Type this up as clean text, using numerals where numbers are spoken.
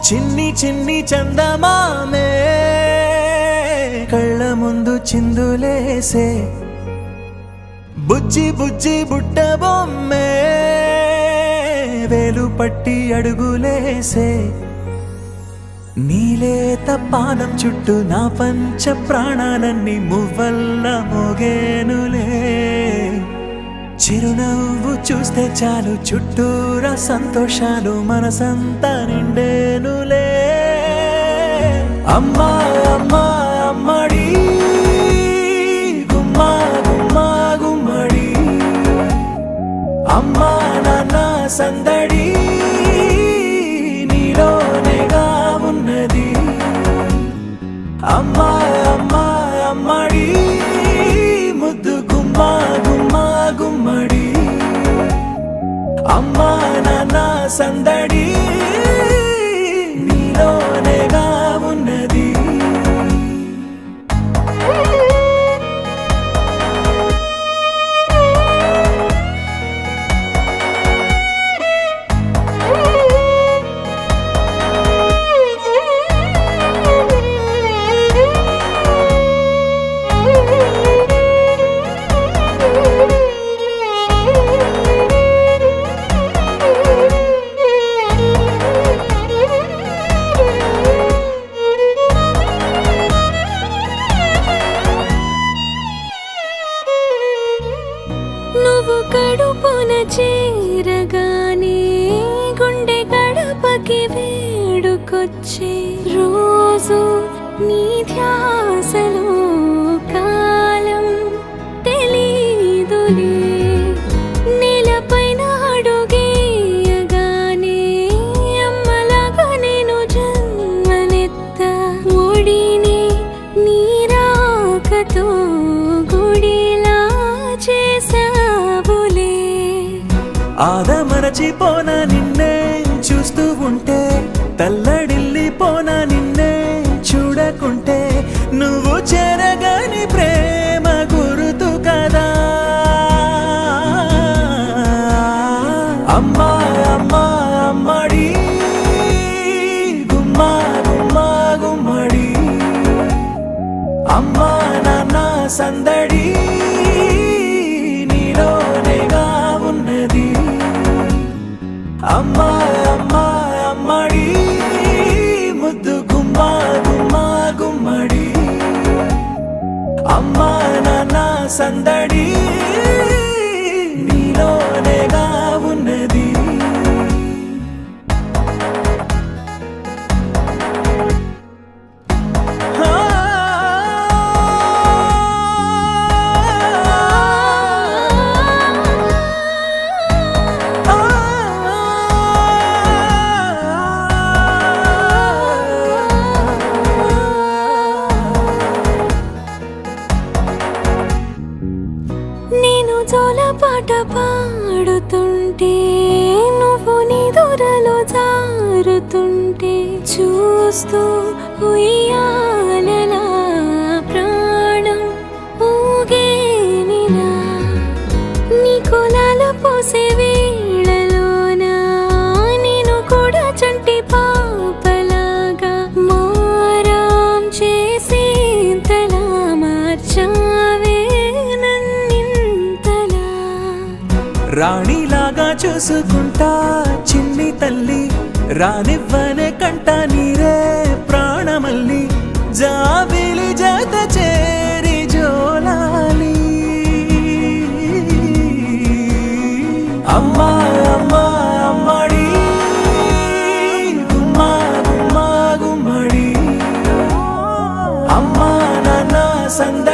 చిన్ని చిన్ని చందమామే కళ్ళ ముందు చిందులేసే బుజ్జి బుజ్జి బుట్ట బొమ్మే వేలు పట్టి అడుగులేసే నీలేత పానం చుట్టూ నా పంచ ప్రాణాలన్నీ మువ్వల్ల మోగేనులే చిరునవ్వు చూస్తే చాలు చుట్టూరా సంతోషాలు మనసంతా నిండేనులే అమ్మా అమ్మా అమ్మడి గుమ్మా గుమ్మా గుమ్మడి అమ్మా నాన్న సందడి నీలోనేగా ఉన్నది అమ్మా అమ్మా అమ్మడి ముద్దు గుమ్మా గుమ్మా గుమ్మడి అమ్మా నాన్న సందడి నీలోనేగా ఉన్నది నువ్వు కడుపున చేరగానే గుండె గడపకి వేడుకొచ్చే రోజు నీ ధ్యాసలో కాలం తెలీదులే నేలపైన అడుగేయగానే అమ్మలాగా నేను జన్మనెత్త ఒడిని నీ రాకతో గుడిలా చేసావులే ఆదమరచిపోన నిన్నే చూస్తూ ఉంటే తల్లడిల్లిపోన నిన్నే చూడకుంటే నువ్వు చెరగని ప్రేమ గురుతు కదా అమ్మా అమ్మా అమ్మడి గుమ్మా గుమ్మా గుమ్మడి అమ్మా నాన్న సందడి నీలోనేగా ఉన్నది అమ్మా అమ్మా అమ్మడి ముద్దు గుమ్మా గుమ్మా గుమ్మడి అమ్మా నాన్న సందడి నీలోనేగా ఉన్నది నేను జోలపాట పాడుతుంటే నువ్వు నీ దూరలో జారుతుంటే చూస్తూ ఉయ్యాలలా ప్రాణం ఊగేనిలా నీ కులాల పోసే వేళలోన నేను కూడా చంటి పాపలాగా మారాం చేసేంతలా మార్చావే రాణిలాగా చూసుకుంటా చిన్ని తల్లి రానివ్వనే కంట నీరే ప్రాణమల్లి జాబిలి జత చేరి జోలాలి అమ్మా అమ్మా అమ్మడి గుమ్మా గుమ్మా గుమ్మడి అమ్మా నాన్న సంద